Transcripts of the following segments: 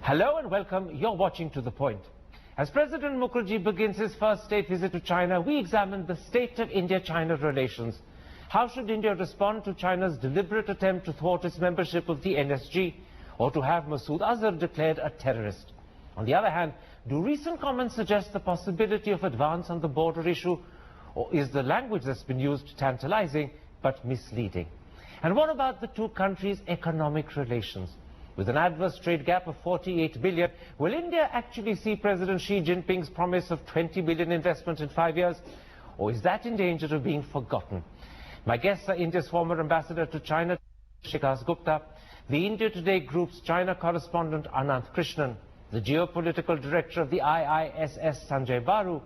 Hello and welcome. You're watching To The Point. As President Mukherjee begins his first state visit to China, we examine the state of India-China relations. How should India respond to China's deliberate attempt to thwart its membership of the NSG, or to have Masood Azhar declared a terrorist? On the other hand, do recent comments suggest the possibility of advance on the border issue, or is the language that's been used tantalizing but misleading? And what about the two countries' economic relations? With an adverse trade gap of 48 billion, will India actually see President Xi Jinping's promise of 20 billion investment in 5 years? Or is that in danger of being forgotten? My guests are India's former ambassador to China, Sanjaya Baru, the India Today Group's China correspondent Anant Krishnan, the geopolitical director of the IISS Sanjaya Baru,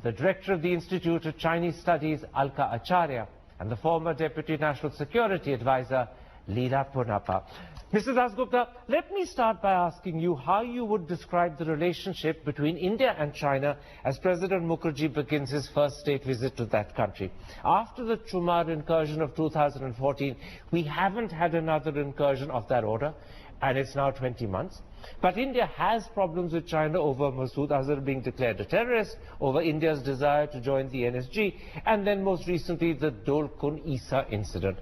the director of the Institute of Chinese Studies Alka Acharya, and the former Deputy National Security Advisor Leela Punappa. Mr. Dasgupta, let me start by asking you how you would describe the relationship between India and China as President Mukherjee begins his first state visit to that country. After the Chumar incursion of 2014, we haven't had another incursion of that order, and it's now 20 months. But India has problems with China over Masood Azhar being declared a terrorist, over India's desire to join the NSG, and then most recently the Dolkun Isa incident.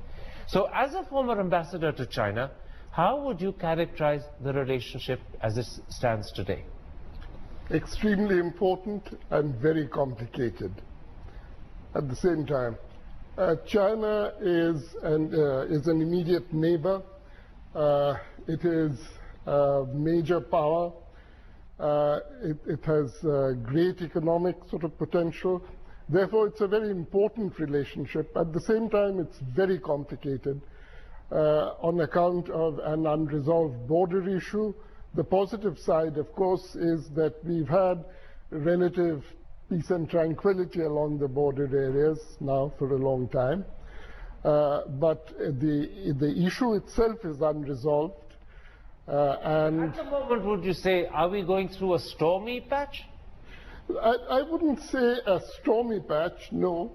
So as a former ambassador to China, how would you characterize the relationship as it stands today? Extremely important and very complicated at the same time. China is an immediate neighbor. It is a major power. It has great economic sort of potential. Therefore, it's a very important relationship. At the same time, it's very complicated. On account of an unresolved border issue. The positive side, of course, is that we've had relative peace and tranquility along the border areas now for a long time. But the issue itself is unresolved. And at the moment, would you say, are we going through a stormy patch? I wouldn't say a stormy patch, no.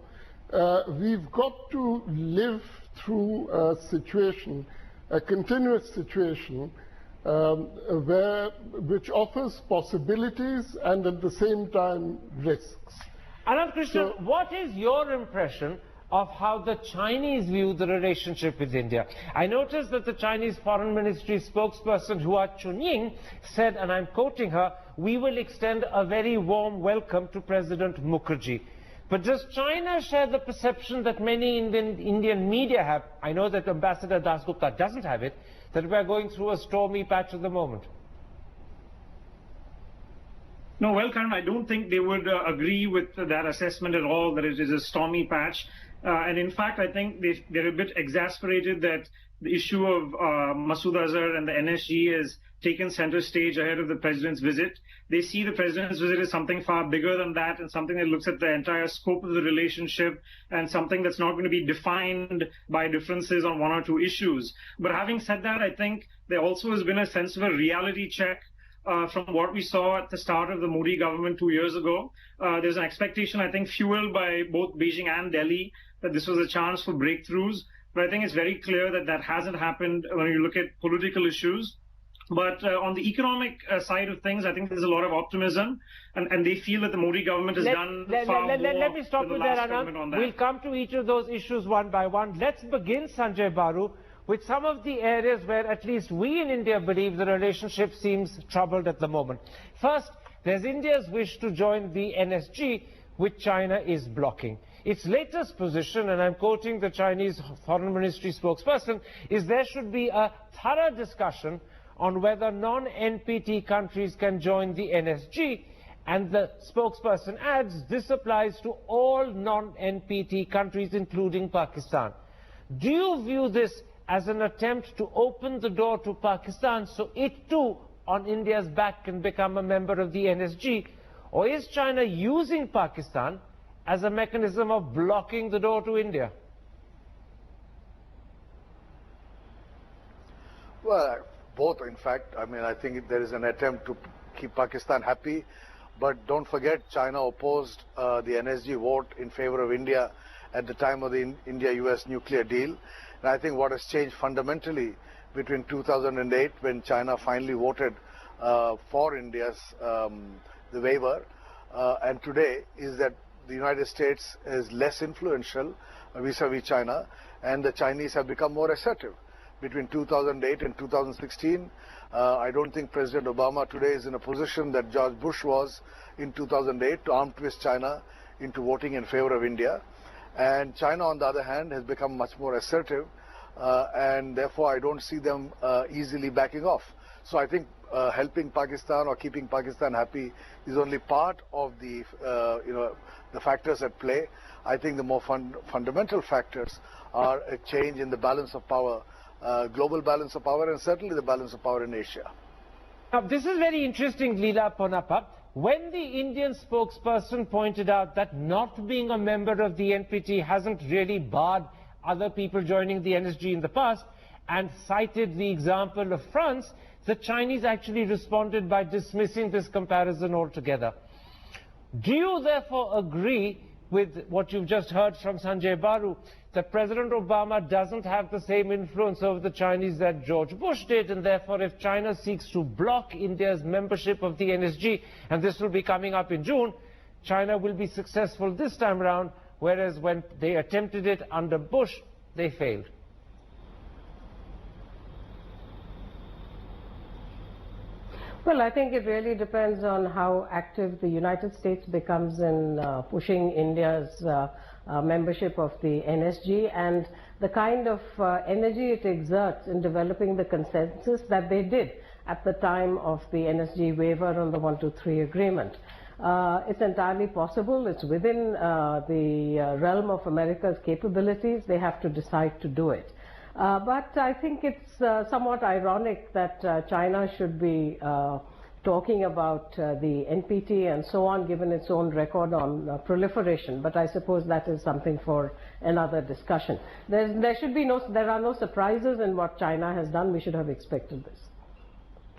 We've got to live through a situation, a continuous situation, which offers possibilities and at the same time risks. Anand Krishnan, what is your impression of how the Chinese view the relationship with India? I noticed that the Chinese Foreign Ministry spokesperson Hua Chunying said, and I'm quoting her, "We will extend a very warm welcome to President Mukherjee." But does China share the perception that many Indian media have? I know that Ambassador Dasgupta doesn't have it, that we're going through a stormy patch at the moment. No, well, Karan, I don't think they would agree with that assessment at all, that it is a stormy patch. And in fact, I think they're a bit exasperated that the issue of Masood Azhar and the NSG has taken center stage ahead of the president's visit. They see the president's visit as something far bigger than that, and something that looks at the entire scope of the relationship, and something that's not going to be defined by differences on one or two issues. But having said that, I think there also has been a sense of a reality check from what we saw at the start of the Modi government 2 years ago. There's an expectation, I think, fueled by both Beijing and Delhi, that this was a chance for breakthroughs. But I think it's very clear that that hasn't happened when you look at political issues. But on the economic side of things, I think there's a lot of optimism, and they feel that the Modi government has done far more. Let me stop than with the last that, government on Anand. that. We'll come to each of those issues one by one. Let's begin, Sanjaya Baru, with some of the areas where at least we in India believe the relationship seems troubled at the moment. First, there's India's wish to join the NSG, which China is blocking. Its latest position, and I'm quoting the Chinese Foreign Ministry spokesperson, is there should be a thorough discussion on whether non-NPT countries can join the NSG, and the spokesperson adds this applies to all non-NPT countries, including Pakistan. Do you view this as an attempt to open the door to Pakistan so it too, on India's back, can become a member of the NSG? Or is China using Pakistan as a mechanism of blocking the door to India? Well, both, in fact. I mean, I think there is an attempt to keep Pakistan happy, but don't forget China opposed the NSG vote in favor of India at the time of the India-US nuclear deal. And I think what has changed fundamentally between 2008, when China finally voted for India's the waiver, and today is that the United States is less influential vis-a-vis China, and the Chinese have become more assertive. Between 2008 and 2016, I don't think President Obama today is in a position that George Bush was in 2008 to arm twist China into voting in favor of India. And China, on the other hand, has become much more assertive, and therefore I don't see them easily backing off. So I think helping Pakistan or keeping Pakistan happy is only part of the the factors at play. I think the more fundamental factors are a change in the balance of power, global balance of power, and certainly the balance of power in Asia. Now, this is very interesting, Leela Ponappa. When the Indian spokesperson pointed out that not being a member of the NPT hasn't really barred other people joining the NSG in the past, and cited the example of France, the Chinese actually responded by dismissing this comparison altogether. Do you therefore agree with what you've just heard from Sanjaya Baru, that President Obama doesn't have the same influence over the Chinese that George Bush did, and therefore if China seeks to block India's membership of the NSG, and this will be coming up in June, China will be successful this time around, whereas when they attempted it under Bush, they failed? Well, I think it really depends on how active the United States becomes in pushing India's membership of the NSG, and the kind of energy it exerts in developing the consensus that they did at the time of the NSG waiver on the 123 agreement. It's entirely possible. It's within the realm of America's capabilities. They have to decide to do it. But I think it's somewhat ironic that China should be talking about the NPT and so on, given its own record on proliferation. But I suppose that is something for another discussion. There are no surprises in what China has done. We should have expected this.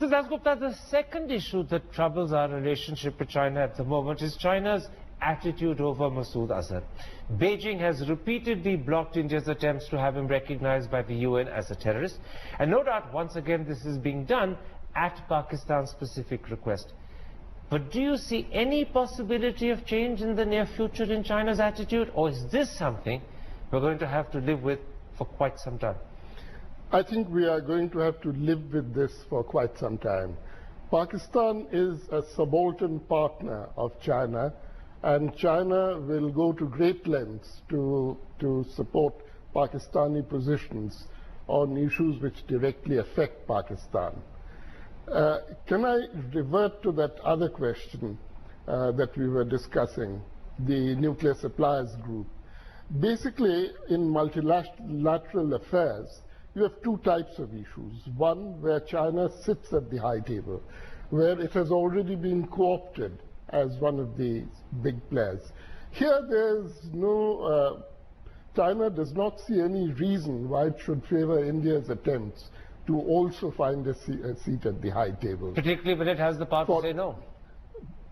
So Dasgupta, the second issue that troubles our relationship with China at the moment is China's attitude over Masood Azhar. Beijing has repeatedly blocked India's attempts to have him recognized by the UN as a terrorist, and no doubt once again this is being done at Pakistan's specific request. But do you see any possibility of change in the near future in China's attitude, or is this something we're going to have to live with for quite some time? I think we are going to have to live with this for quite some time. Pakistan is a subaltern partner of China, and China will go to great lengths to support Pakistani positions on issues which directly affect Pakistan. Can I revert to that other question that we were discussing, the nuclear suppliers group? Basically, in multilateral affairs, you have two types of issues. One, where China sits at the high table, where it has already been co-opted as one of the big players. Here there's no, China does not see any reason why it should favor India's attempts to also find a seat at the high table. Particularly when it has the power to say no.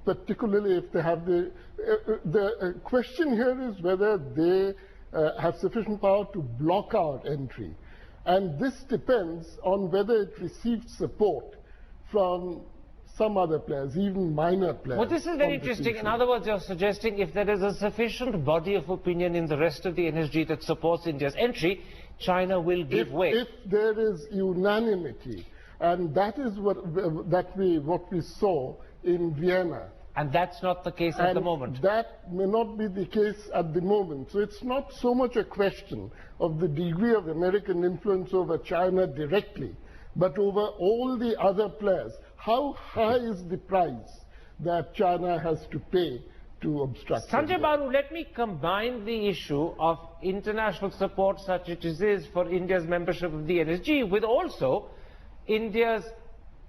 Particularly if they have the question here is whether they have sufficient power to block out entry. And this depends on whether it receives support from some other players, even minor players. Well, this is very interesting. In other words, you're suggesting if there is a sufficient body of opinion in the rest of the NSG that supports India's entry, China will give way. If there is unanimity, and that is what we saw in Vienna. And that's not the case at the moment. That may not be the case at the moment. So it's not so much a question of the degree of American influence over China directly, but over all the other players. How high is the price that China has to pay to obstruct? Sanjaya Baru, let me combine the issue of international support such as it is for India's membership of the NSG with also India's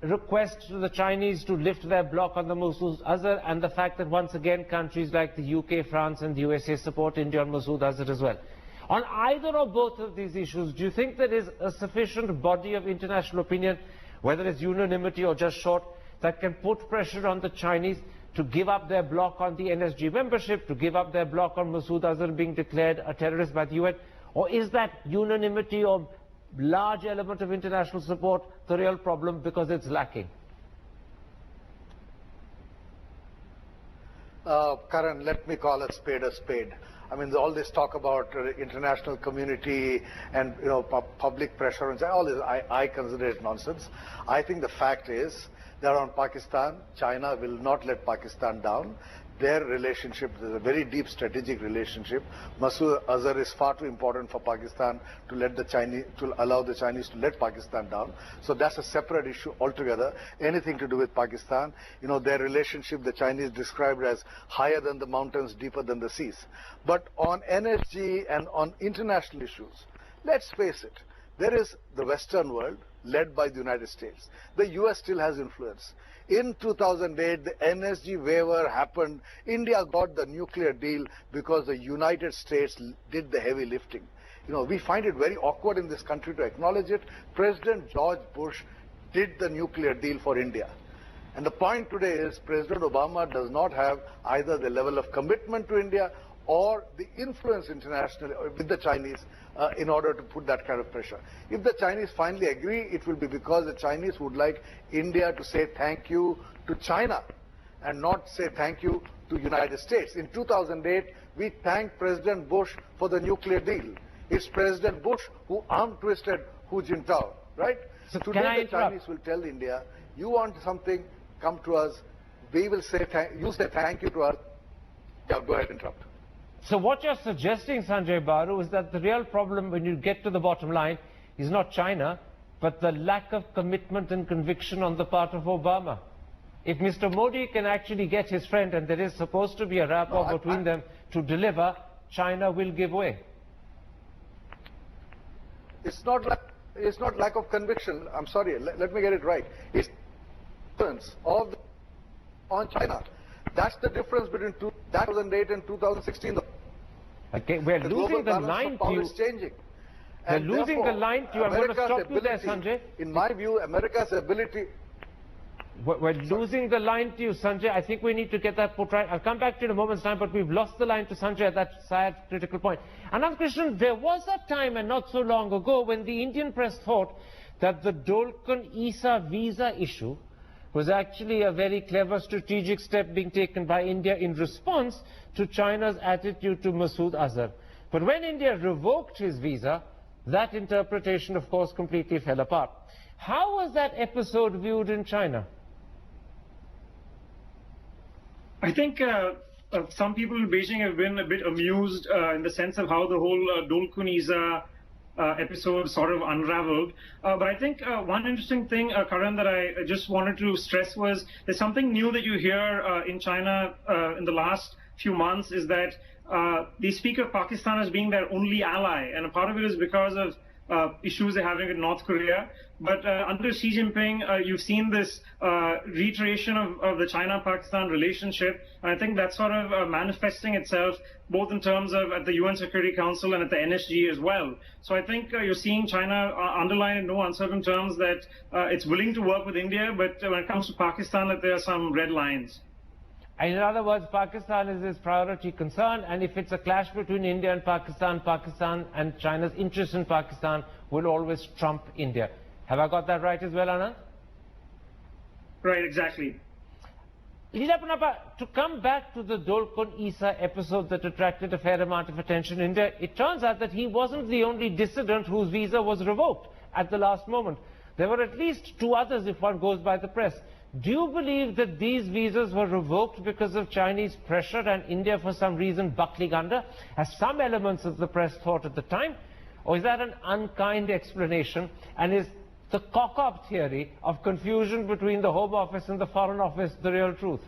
request to the Chinese to lift their block on the Masood Azhar, and the fact that once again countries like the UK, France and the USA support India on Masood Azhar as well. On either or both of these issues, do you think there is a sufficient body of international opinion, whether it's unanimity or just short, that can put pressure on the Chinese to give up their block on the NSG membership, to give up their block on Masood Azhar being declared a terrorist by the UN? Or is that unanimity or large element of international support the real problem because it's lacking? Karan, let me call a spade a spade. I mean, all this talk about international community and public pressure and all this, I consider it nonsense. I think the fact is that on Pakistan, China will not let Pakistan down. Their relationship is a very deep strategic relationship. Masood Azhar is far too important for Pakistan to allow the Chinese to let Pakistan down. So that's a separate issue altogether. Anything to do with Pakistan, their relationship, the Chinese described as higher than the mountains, deeper than the seas. But on NSG and on international issues, let's face it, there is the Western world led by the United States. The US still has influence. In 2008, the NSG waiver happened. India got the nuclear deal because the United States did the heavy lifting. We find it very awkward in this country to acknowledge it. President George Bush did the nuclear deal for India. And the point today is President Obama does not have either the level of commitment to India or the influence internationally with the Chinese in order to put that kind of pressure. If the Chinese finally agree, it will be because the Chinese would like India to say thank you to China and not say thank you to United States. In 2008, we thanked President Bush for the nuclear deal. It's President Bush who arm twisted Hu Jintao, right? So today the Chinese will tell India, you want something, come to us. We will say, you say thank you to us. Yeah, go ahead and interrupt. So what you're suggesting, Sanjay Baru, is that the real problem when you get to the bottom line is not China, but the lack of commitment and conviction on the part of Obama. If Mr. Modi can actually get his friend, and there is supposed to be a rapport between them to deliver, China will give way. It's not lack of conviction. I'm sorry, let me get it right. It's influence on China. That's the difference between 2008 and 2016. Okay, we're losing the line to you. We're losing the line to you. I'm going to stop you there, Sanjay. In my view, America's ability... We're losing the line to you, Sanjay. I think we need to get that put right. I'll come back to you in a moment's time, but we've lost the line to Sanjay at that sad, critical point. Anand Krishnan, there was a time, and not so long ago, when the Indian press thought that the Dolkun-Isa visa issue was actually a very clever strategic step being taken by India in response to China's attitude to Masood Azhar. But when India revoked his visa, that interpretation, of course, completely fell apart. How was that episode viewed in China? I think some people in Beijing have been a bit amused in the sense of how the whole Dolkun-Isa episode sort of unraveled. But I think one interesting thing, Karan, that I just wanted to stress was there's something new that you hear in China in the last few months is that they speak of Pakistan as being their only ally. And a part of it is because of issues they're having with North Korea. But under Xi Jinping, you've seen this reiteration of the China-Pakistan relationship. And I think that's sort of manifesting itself both in terms of at the UN Security Council and at the NSG as well. So I think you're seeing China underline in no uncertain terms that it's willing to work with India, but when it comes to Pakistan, that there are some red lines. In other words, Pakistan is his priority concern, and if it's a clash between India and Pakistan, Pakistan and China's interest in Pakistan will always trump India. Have I got that right as well, Anand? Right, exactly. Leela Pannappa, to come back to the Dolkun-Isa episode that attracted a fair amount of attention in India, it turns out that he wasn't the only dissident whose visa was revoked at the last moment. There were at least two others if one goes by the press. Do you believe that these visas were revoked because of Chinese pressure and India for some reason buckling under, as some elements of the press thought at the time? Or is that an unkind explanation, and is the cock-up theory of confusion between the Home Office and the Foreign Office the real truth?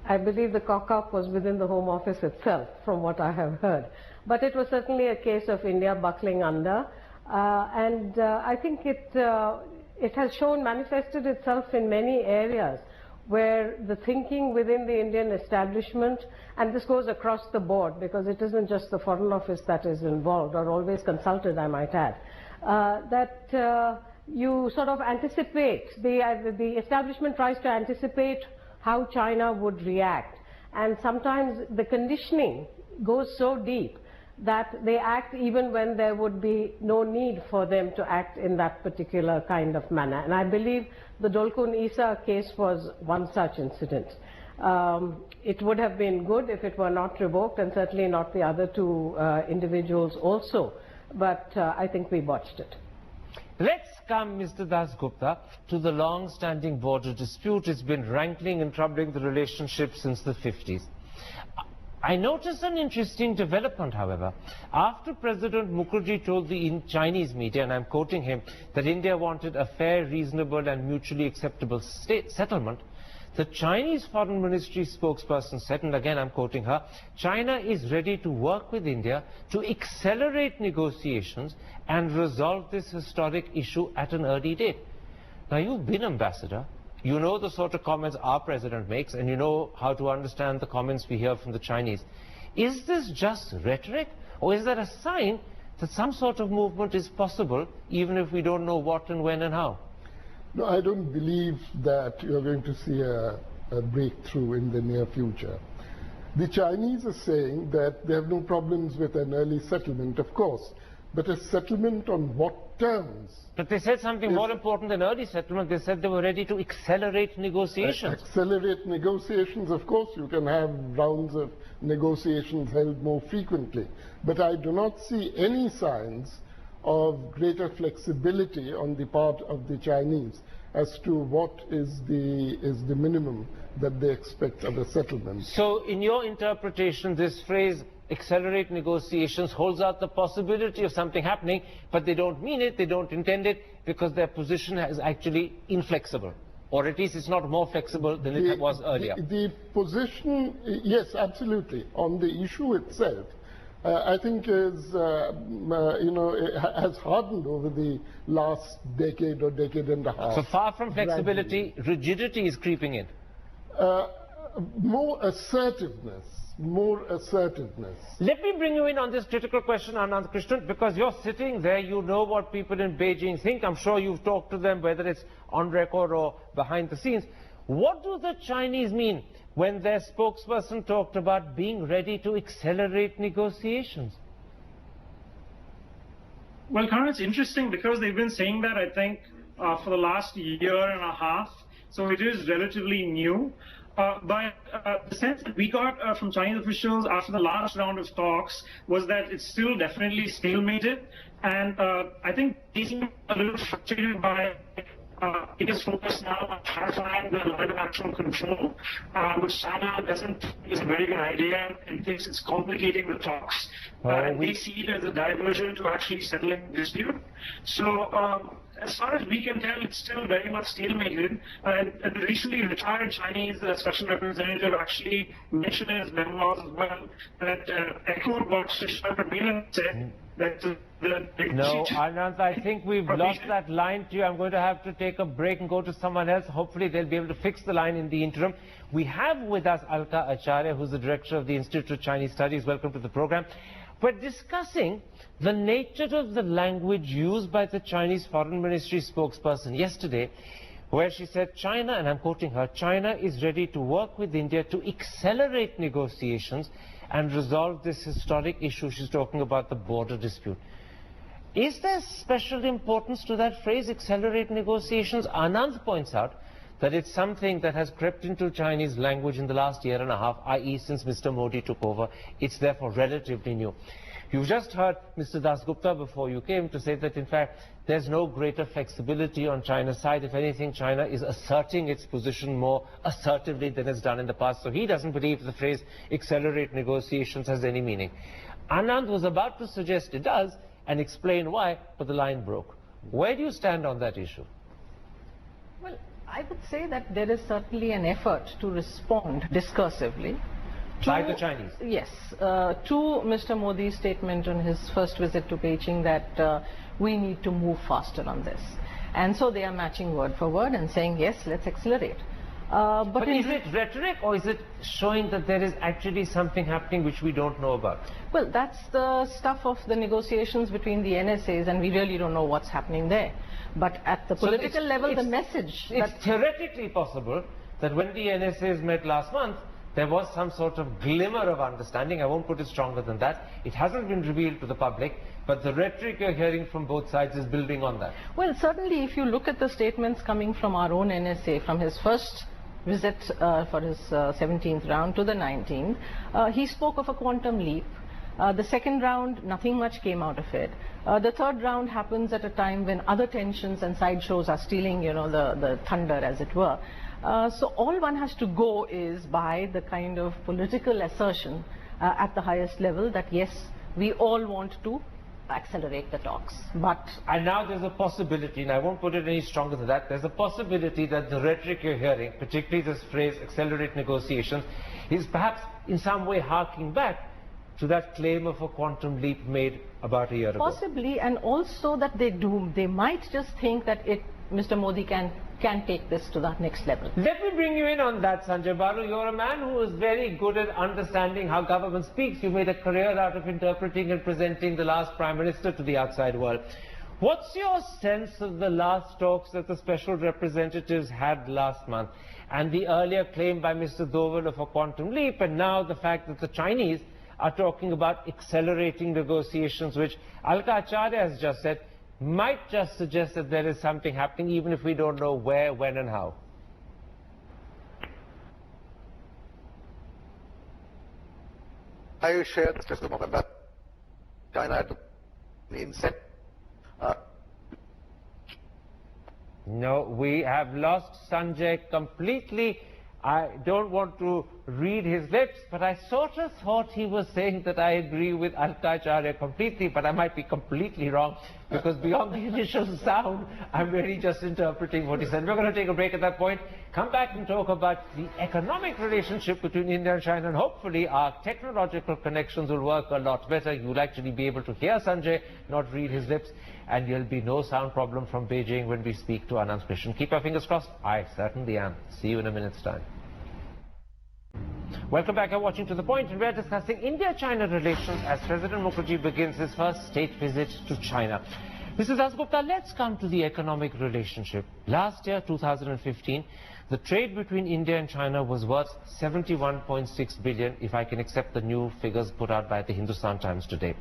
I believe the cock-up was within the Home Office itself, from what I have heard. But it was certainly a case of India buckling under. I think it has manifested itself in many areas where the thinking within the Indian establishment, and this goes across the board because it isn't just the Foreign Office that is involved or always consulted, I might add, that you sort of anticipate, the establishment tries to anticipate how China would react, and sometimes the conditioning goes so deep that they act even when there would be no need for them to act in that particular kind of manner. And I believe the Dolkun Isa case was one such incident. It would have been good if it were not revoked, and certainly not the other two individuals also, but I think we botched it. Let's come, Mr. Das Gupta, to the long-standing border dispute. It's been rankling and troubling the relationship since the 50s. I noticed an interesting development, however. After President Mukherjee told the Chinese media, and I'm quoting him, that India wanted a fair, reasonable and mutually acceptable settlement, the Chinese Foreign Ministry spokesperson said, and again I'm quoting her, China is ready to work with India to accelerate negotiations and resolve this historic issue at an early date. Now, you've been ambassador. You know the sort of comments our president makes, and you know how to understand the comments we hear from the Chinese. Is this just rhetoric, or is that a sign that some sort of movement is possible, even if we don't know what and when and how? No, I don't believe that you're going to see a breakthrough in the near future. The Chinese are saying that they have no problems with an early settlement, of course, but a settlement on what terms? But they said something more important than early settlement. They said they were ready to accelerate negotiations. Accelerate negotiations, of course, you can have rounds of negotiations held more frequently. But I do not see any signs of greater flexibility on the part of the Chinese as to what is the minimum that they expect of a settlement. So in your interpretation, this phrase, accelerate negotiations, holds out the possibility of something happening, but they don't mean it, they don't intend it, because their position is actually inflexible. Or at least it's not more flexible than it was earlier. The position, yes, absolutely, on the issue itself, I think is, has hardened over the last decade or decade and a half. So far from flexibility, rigidity is creeping in. More assertiveness. More assertiveness. Let me bring you in on this critical question, Anand Krishnan, because you're sitting there, you know what people in Beijing think. I'm sure you've talked to them, whether it's on record or behind the scenes. What do the Chinese mean when their spokesperson talked about being ready to accelerate negotiations? Well, Karan, it's interesting because they've been saying that, I think, for the last year and a half. So it is relatively new. But the sense that we got from Chinese officials after the last round of talks was that it's still definitely stalemated. And I think they seem a little frustrated by it is focused now on clarifying the line of actual control, which China doesn't think is a very good idea and thinks it's complicating the talks. And they see it as a diversion to actually settling the dispute. So as far as we can tell, it's still very much stalemated. And the recently retired Chinese special representative actually mentioned in his memoirs as well that echoed what Sushma Prabhupada said. No, Anand, I think we've lost that line to you. I'm going to have to take a break and go to someone else. Hopefully they'll be able to fix the line in the interim. We have with us Alka Acharya, who's the director of the Institute of Chinese Studies. Welcome to the program. We're discussing the nature of the language used by the Chinese Foreign Ministry spokesperson yesterday, where she said China, and I'm quoting her, China is ready to work with India to accelerate negotiations and resolve this historic issue. She's talking about the border dispute. Is there special importance to that phrase, accelerate negotiations? Anand points out that it's something that has crept into Chinese language in the last year and a half, i.e. since Mr. Modi took over. It's therefore relatively new. You've just heard Mr. Das Gupta before you came to say that in fact there's no greater flexibility on China's side. If anything, China is asserting its position more assertively than it's done in the past. So he doesn't believe the phrase accelerate negotiations has any meaning. Anand was about to suggest it does and explain why, but the line broke. Where do you stand on that issue? Well, I would say that there is certainly an effort to respond discursively by the Chinese? Yes, to Mr. Modi's statement on his first visit to Beijing that we need to move faster on this. And so they are matching word for word and saying, yes, let's accelerate. But is it rhetoric, or is it showing that there is actually something happening which we don't know about? Well, that's the stuff of the negotiations between the NSAs, and we really don't know what's happening there. But at the political level, the message... It's theoretically possible that when the NSAs met last month, there was some sort of glimmer of understanding. I won't put it stronger than that. It hasn't been revealed to the public, but the rhetoric you're hearing from both sides is building on that. Well, certainly if you look at the statements coming from our own NSA, from his first visit for his 17th round to the 19th, he spoke of a quantum leap. The second round, nothing much came out of it. The third round happens at a time when other tensions and sideshows are stealing, you know, the thunder, as it were. So all one has to go is by the kind of political assertion at the highest level that yes, we all want to accelerate the talks. And now there's a possibility, and I won't put it any stronger than that, there's a possibility that the rhetoric you're hearing, particularly this phrase, accelerate negotiations, is perhaps in some way harking back to that claim of a quantum leap made about a year ago. Possibly, and also that they might just think that Mr. Modi can take this to that next level. Let me bring you in on that, Sanjaya Baru. You're a man who is very good at understanding how government speaks. You made a career out of interpreting and presenting the last Prime Minister to the outside world. What's your sense of the last talks that the special representatives had last month, and the earlier claim by Mr. Doval of a quantum leap, and now the fact that the Chinese are talking about accelerating negotiations, which Alka Acharya has just said might just suggest that there is something happening, even if we don't know where, when and how? I share the testimony that China had been set. No, we have lost Sanjay completely. I don't want to read his lips, but I sort of thought he was saying that I agree with Alka Acharya completely, but I might be completely wrong, because beyond the initial sound, I'm really just interpreting what he said. We're going to take a break at that point, come back and talk about the economic relationship between India and China, and hopefully our technological connections will work a lot better. You'll actually be able to hear Sanjay, not read his lips, and there'll be no sound problem from Beijing when we speak to Anand's question. Keep our fingers crossed. I certainly am. See you in a minute's time. Welcome back. You're watching To The Point, and we're discussing India-China relations as President Mukherjee begins his first state visit to China. Mrs. Dasgupta, let's come to the economic relationship. Last year, 2015, the trade between India and China was worth 71.6 billion, if I can accept the new figures put out by the Hindustan Times today.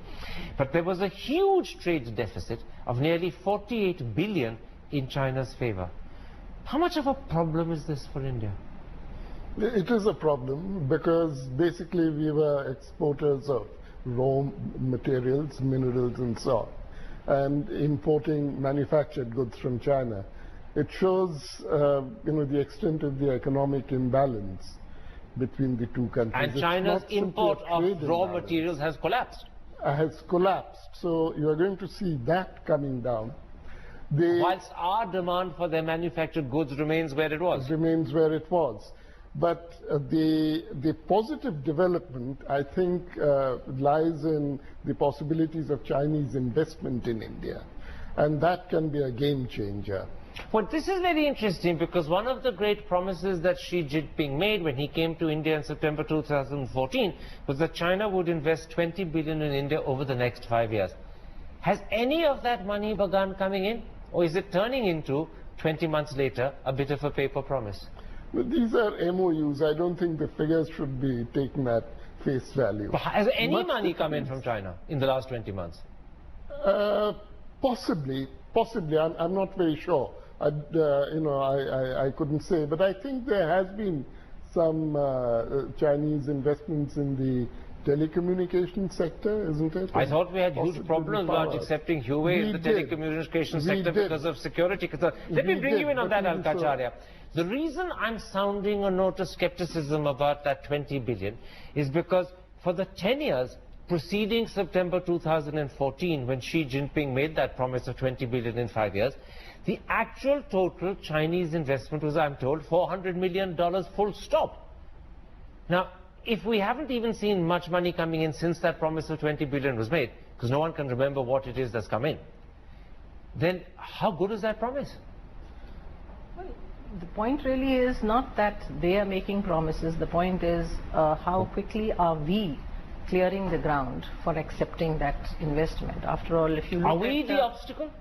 But there was a huge trade deficit of nearly 48 billion in China's favor. How much of a problem is this for India? It is a problem because basically we were exporters of raw materials, minerals and so on, and importing manufactured goods from China. It shows the extent of the economic imbalance between the two countries. And China's import of raw materials has collapsed. So you are going to see that coming down. Whilst our demand for their manufactured goods remains where it was. But the positive development, I think, lies in the possibilities of Chinese investment in India. And that can be a game changer. Well, this is very interesting because one of the great promises that Xi Jinping made when he came to India in September 2014 was that China would invest 20 billion in India over the next 5 years. Has any of that money begun coming in? Or is it turning into, 20 months later, a bit of a paper promise? These are MOUs. I don't think the figures should be taken at face value. But has any money come in from China in the last 20 months? Possibly. I'm not very sure. I couldn't say. But I think there has been some Chinese investments in the telecommunications sector, isn't it? I thought we had huge problems about accepting Huawei in the telecommunications sector because of security concerns. Let me bring you in on that, Alka Acharya. The reason I'm sounding a note of skepticism about that 20 billion is because for the 10 years preceding September 2014, when Xi Jinping made that promise of 20 billion in 5 years, the actual total Chinese investment was, I'm told, $400 million full stop. Now, if we haven't even seen much money coming in since that promise of 20 billion was made, because no one can remember what it is that's come in, then how good is that promise? Well, the point really is not that they are making promises. The point is how quickly are we clearing the ground for accepting that investment. After all, if you look Are we the obstacle?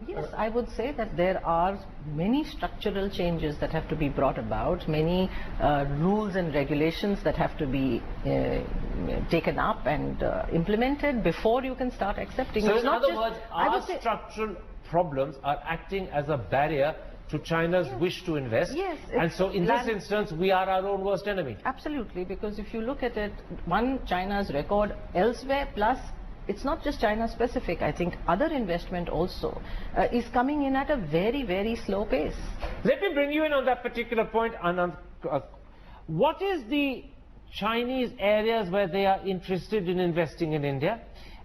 Yes, I would say that there are many structural changes that have to be brought about, many rules and regulations that have to be taken up and implemented before you can start accepting. So It's in not other just- words, I our would say- structural problems are acting as a barrier to China's wish to invest. Yes, And it's so in this land- instance, we are our own worst enemy. Absolutely, because if you look at it, one, China's record elsewhere, plus it's not just China specific. I think other investment also is coming in at a very, very slow pace. Let me bring you in on that particular point, Anand. What is the Chinese areas where they are interested in investing in India?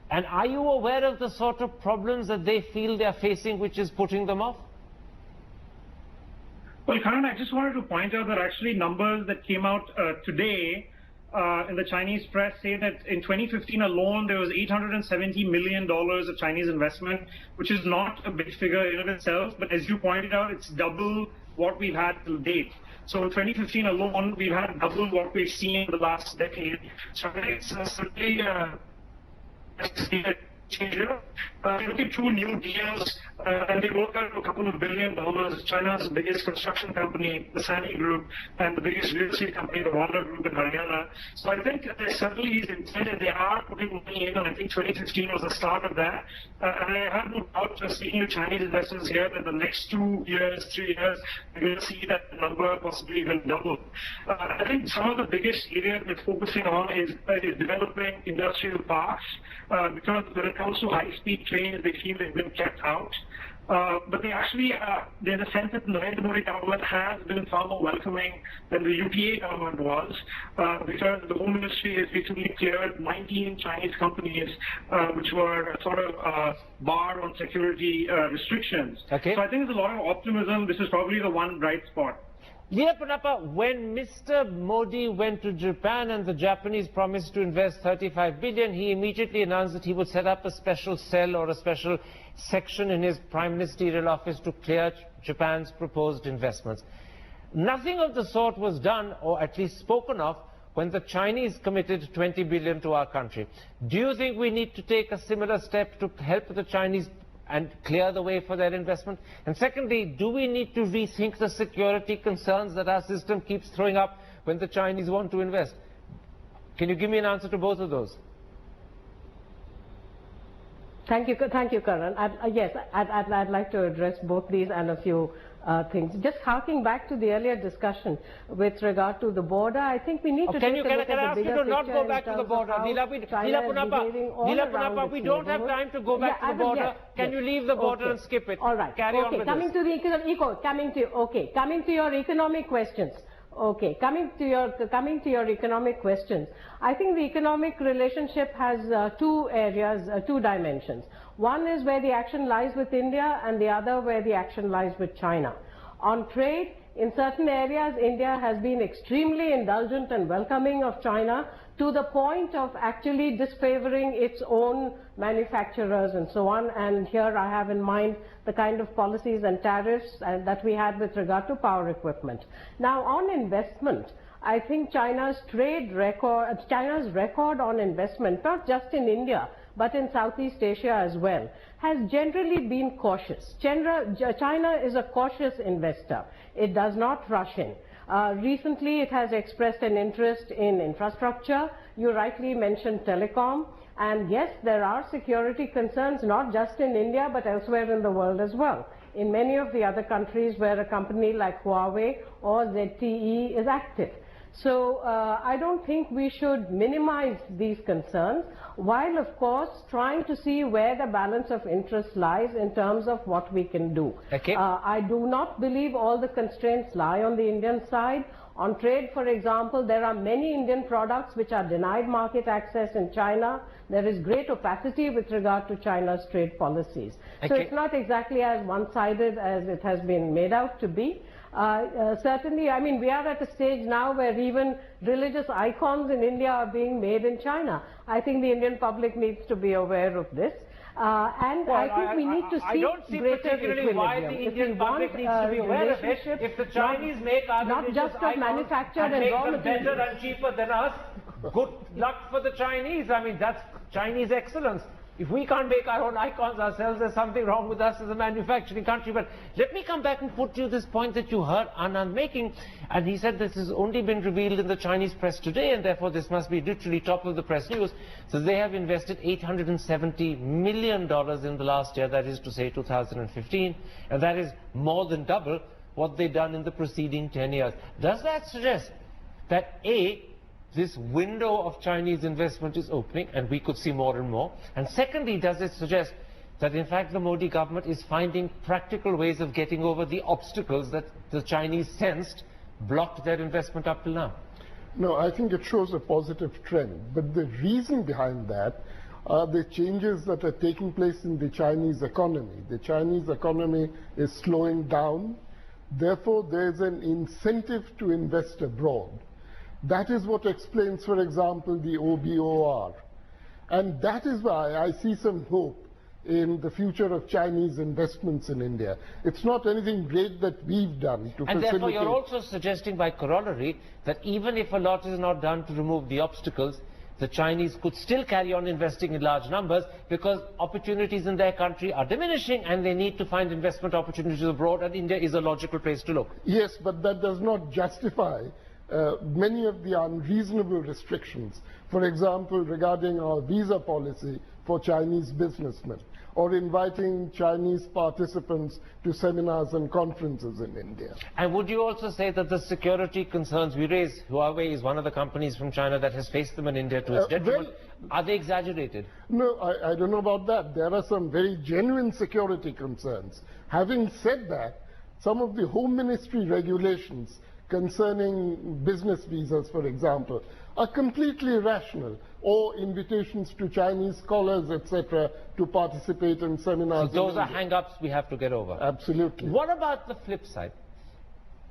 And are you aware of the sort of problems that they feel they are facing which is putting them off? Well, Karan, I just wanted to point out that actually numbers that came out today in the Chinese press say that in 2015 alone, there was $870 million of Chinese investment, which is not a big figure in of itself. But as you pointed out, it's double what we've had to date. So in 2015 alone, we've had double what we've seen in the last decade. So it's certainly changer. Look at two new deals, and they work out a couple of $1 billion. China's biggest construction company, the Sani Group, and the biggest real estate company, the Wanda Group in Haryana. So I think there certainly is intent, and they are putting money in, and I think 2015 was the start of that. And I have no doubt, speaking to Chinese investors here, that the next 2 years, 3 years, we're going to see that number possibly even double. I think some of the biggest areas we're focusing on is developing industrial parks, because when it comes to high-speed trains, they feel they've been kept out. But they actually, there's a sense that the Narendra Modi government has been far more welcoming than the UPA government was, because the Home Ministry has recently cleared 19 Chinese companies which were sort of barred on security restrictions. Okay. So I think there's a lot of optimism. This is probably the one bright spot. Dear Ponnappa, when Mr. Modi went to Japan and the Japanese promised to invest 35 billion, he immediately announced that he would set up a special cell or a special section in his prime ministerial office to clear Japan's proposed investments. Nothing of the sort was done, or at least spoken of, when the Chinese committed 20 billion to our country. Do you think we need to take a similar step to help the Chinese and clear the way for their investment? And secondly, do we need to rethink the security concerns that our system keeps throwing up when the Chinese want to invest? Can you give me an answer to both of those? Thank you, Karan. Yes, I'd like to address both these and a few things. Just harking back to the earlier discussion with regard to the border, I think we need to take a look at the bigger picture. Can I ask you to not go back to the border? Neela Ponnappa, we don't have time to go back to the border. Can you leave the border and skip it? All right. Carry on with coming to your economic questions. Okay, coming to your economic questions. I think the economic relationship has two areas, two dimensions. One is where the action lies with India, and the other where the action lies with China. On trade, in certain areas, India has been extremely indulgent and welcoming of China, to the point of actually disfavoring its own manufacturers and so on. And here I have in mind the kind of policies and tariffs that we had with regard to power equipment. Now, on investment, I think China's record on investment, not just in India, but in Southeast Asia as well, has generally been cautious. China is a cautious investor. It does not rush in. Recently, it has expressed an interest in infrastructure. You rightly mentioned telecom. And yes, there are security concerns, not just in India, but elsewhere in the world as well. In many of the other countries where a company like Huawei or ZTE is active. So I don't think we should minimize these concerns, while of course trying to see where the balance of interest lies in terms of what we can do. Okay. I do not believe all the constraints lie on the Indian side. On trade, for example, there are many Indian products which are denied market access in China. There is great opacity with regard to China's trade policies. Okay. So it's not exactly as one-sided as it has been made out to be. Certainly, I mean, we are at a stage now where even religious icons in India are being made in China. I think the Indian public needs to be aware of this. And I think we need to see greater equilibrium. Why the Indian public needs to be aware of it. If the Chinese make our not just of manufactured and raw materials, better and cheaper than us, good luck for the Chinese. I mean, that's Chinese excellence. If we can't make our own icons ourselves, there's something wrong with us as a manufacturing country. But let me come back and put to you this point that you heard Anand making. And he said this has only been revealed in the Chinese press today, and therefore this must be literally top of the press news. So they have invested $870 million in the last year, that is to say 2015, and that is more than double what they've done in the preceding 10 years. Does that suggest that A, this window of Chinese investment is opening and we could see more and more? And secondly, does it suggest that in fact the Modi government is finding practical ways of getting over the obstacles that the Chinese sensed blocked their investment up till now? No, I think it shows a positive trend. But the reason behind that are the changes that are taking place in the Chinese economy. The Chinese economy is slowing down. Therefore, there's an incentive to invest abroad. That is what explains, for example, the OBOR. And that is why I see some hope in the future of Chinese investments in India. It's not anything great that we've done to and facilitate. Therefore, you're also suggesting by corollary that even if a lot is not done to remove the obstacles, the Chinese could still carry on investing in large numbers because opportunities in their country are diminishing and they need to find investment opportunities abroad, and India is a logical place to look. Yes, but that does not justify many of the unreasonable restrictions. For example, regarding our visa policy for Chinese businessmen, or inviting Chinese participants to seminars and conferences in India. And would you also say that the security concerns we raise, Huawei is one of the companies from China that has faced them in India to its detriment, are they exaggerated? No, I don't know about that. There are some very genuine security concerns. Having said that, some of the Home Ministry regulations concerning business visas, for example, are completely irrational, or invitations to Chinese scholars, etc., to participate in seminars. So those are hang-ups we have to get over. Absolutely. What about the flip side?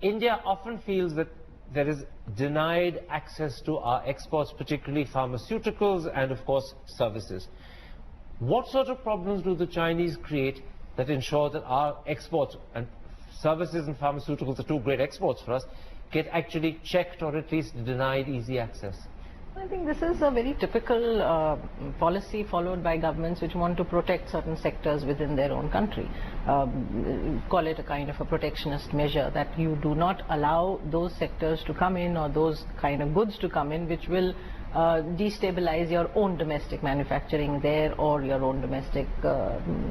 India often feels that there is denied access to our exports, particularly pharmaceuticals and, of course, services. What sort of problems do the Chinese create that ensure that our exports, and services and pharmaceuticals are two great exports for us, get actually checked or at least denied easy access? I think this is a very typical policy followed by governments which want to protect certain sectors within their own country. Call it a kind of a protectionist measure, that you do not allow those sectors to come in or those kind of goods to come in which will destabilize your own domestic manufacturing there or your own domestic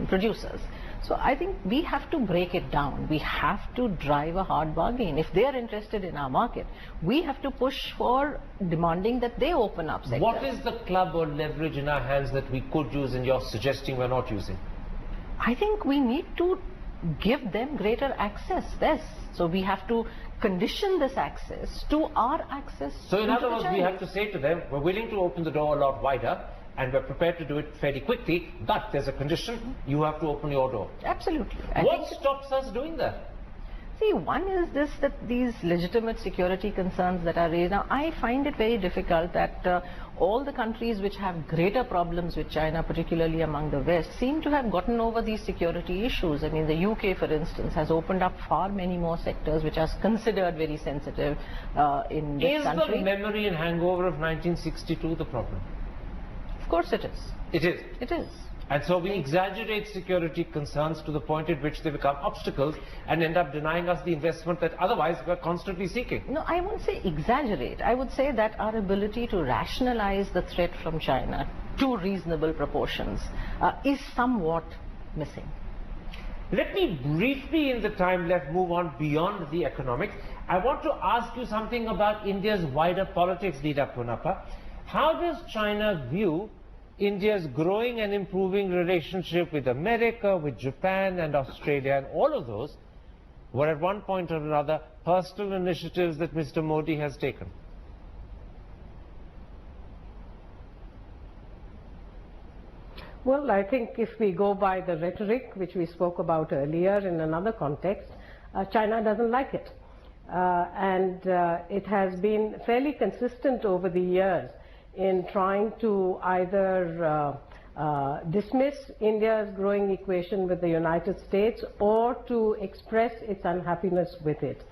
producers. So I think we have to break it down. We have to drive a hard bargain. If they are interested in our market, we have to push for demanding that they open up sectors. What is the club or leverage in our hands that we could use and you're suggesting we're not using? I think we need to give them greater access. Yes. So we have to condition this access to our access. So in other words, we have to say to them, we're willing to open the door a lot wider, and we're prepared to do it fairly quickly, but there's a condition: you have to open your door. Absolutely. What stops us doing that? See, one is this, that these legitimate security concerns that are raised. Now, I find it very difficult that all the countries which have greater problems with China, particularly among the West, seem to have gotten over these security issues. I mean, the UK, for instance, has opened up far many more sectors which are considered very sensitive in this country. Is the memory and hangover of 1962 the problem? Of course it is. It is? It is. And so we exaggerate security concerns to the point at which they become obstacles and end up denying us the investment that otherwise we're constantly seeking. No, I won't say exaggerate. I would say that our ability to rationalize the threat from China to reasonable proportions is somewhat missing. Let me briefly, in the time left, move on beyond the economics. I want to ask you something about India's wider politics, Leader Punappa. How does China view India's growing and improving relationship with America, with Japan and Australia, and all of those were at one point or another personal initiatives that Mr. Modi has taken? Well, I think if we go by the rhetoric which we spoke about earlier in another context, China doesn't like it. It has been fairly consistent over the years in trying to either dismiss India's growing equation with the United States or to express its unhappiness with it,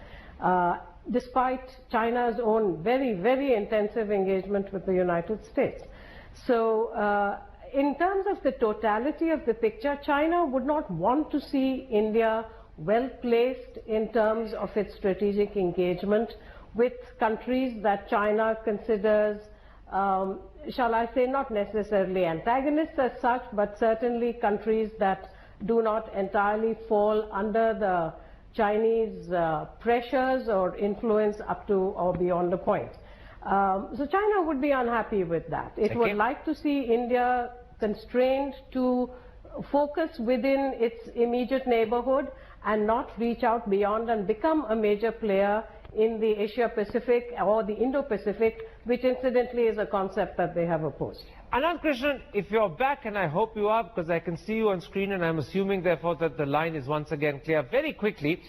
despite China's own very, very intensive engagement with the United States. So in terms of the totality of the picture, China would not want to see India well placed in terms of its strategic engagement with countries that China considers, shall I say, not necessarily antagonists as such, but certainly countries that do not entirely fall under the Chinese pressures or influence up to or beyond a point. So China would be unhappy with that. It would like to see India constrained to focus within its immediate neighborhood and not reach out beyond and become a major player in the Asia-Pacific or the Indo-Pacific, which incidentally is a concept that they have opposed. Anand Krishnan, if you're back, and I hope you are, because I can see you on screen, and I'm assuming therefore that the line is once again clear. Very quickly,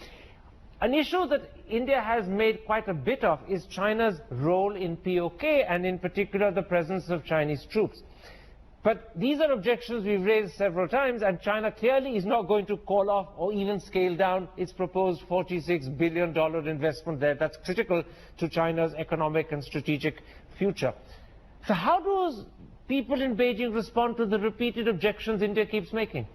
an issue that India has made quite a bit of is China's role in POK, and in particular the presence of Chinese troops. But these are objections we've raised several times, and China clearly is not going to call off or even scale down its proposed $46 billion investment there. That's critical to China's economic and strategic future. So how do people in Beijing respond to the repeated objections India keeps making?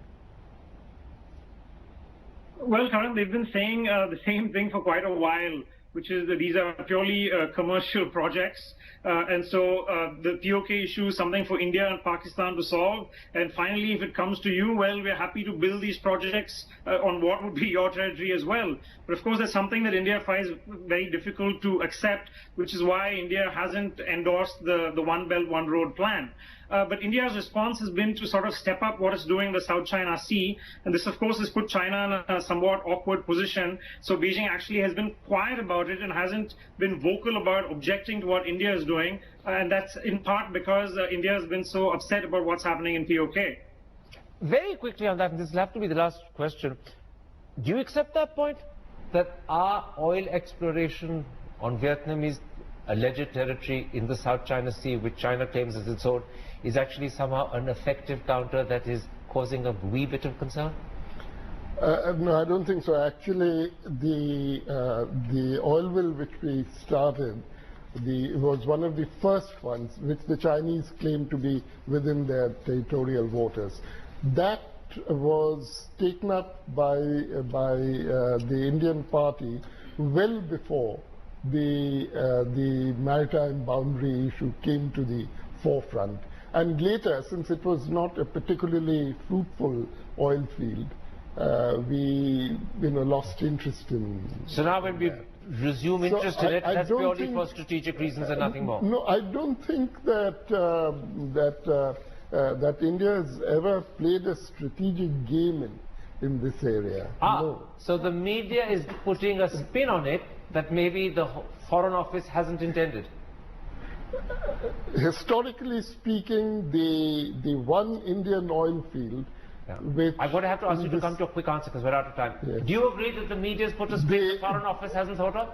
Well, Karan, they've been saying the same thing for quite a while, which is that these are purely commercial projects. And so the POK issue is something for India and Pakistan to solve. And finally, if it comes to you, well, we're happy to build these projects on what would be your territory as well. But of course, that's something that India finds very difficult to accept, which is why India hasn't endorsed the One Belt, One Road plan. But India's response has been to sort of step up what it's doing in the South China Sea. And this, of course, has put China in a somewhat awkward position. So Beijing actually has been quiet about it and hasn't been vocal about objecting to what India is doing. And that's in part because India has been so upset about what's happening in POK. Very quickly on that, and this will have to be the last question. Do you accept that point? That our oil exploration on Vietnamese alleged territory in the South China Sea, which China claims as its own, is actually somehow an effective counter that is causing a wee bit of concern? No, I don't think so. Actually, the oil well which we started was one of the first ones which the Chinese claimed to be within their territorial waters. That was taken up by the Indian party well before the maritime boundary issue came to the forefront. And later, since it was not a particularly fruitful oil field, we lost interest in. So now when we resume interest in it, that's purely for strategic reasons and nothing more. No, I don't think that that India has ever played a strategic game in this area. No. So the media is putting a spin on it that maybe the Foreign Office hasn't intended. Historically speaking, the one Indian oil field, which I'm going to have to ask you to come to a quick answer because we're out of time. Yes. Do you agree that the media has put a spin the Foreign Office hasn't thought of?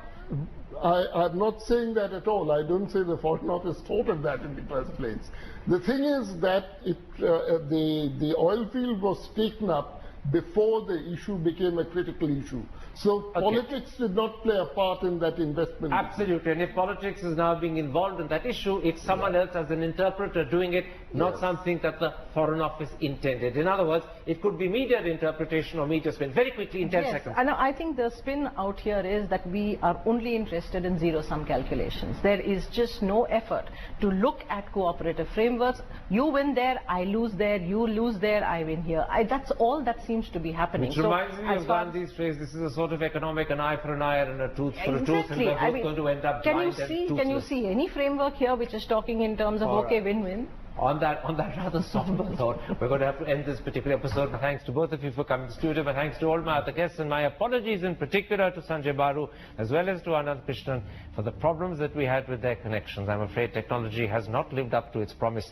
I'm not saying that at all. I don't say the Foreign Office thought of that in the first place. The thing is that the oil field was taken up before the issue became a critical issue. So politics did not play a part in that investment. Absolutely. And if politics is now being involved in that issue, it's someone else as an interpreter doing it, not something that the Foreign Office intended. In other words, it could be media interpretation or media spin. Very quickly, in 10 seconds. And I think the spin out here is that we are only interested in zero-sum calculations. There is just no effort to look at cooperative frameworks. You win there, I lose there, you lose there, I win here. That's all that seems to be happening. Which reminds me of Gandhi's phrase, this is a sort of economic, an eye for an eye and a tooth for a tooth, and they're both going to end up blind and toothless. Can you see any framework here which is talking in terms of win-win? On that rather somber thought, we're going to have to end this particular episode. My thanks to both of you for coming to the studio. My thanks to all my other guests, and my apologies in particular to Sanjaya Baru as well as to Anand Krishnan for the problems that we had with their connections. I'm afraid technology has not lived up to its promise.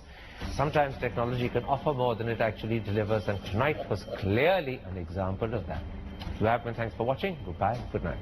Sometimes technology can offer more than it actually delivers, and tonight was clearly an example of that. To have, thanks for watching. Goodbye. Good night.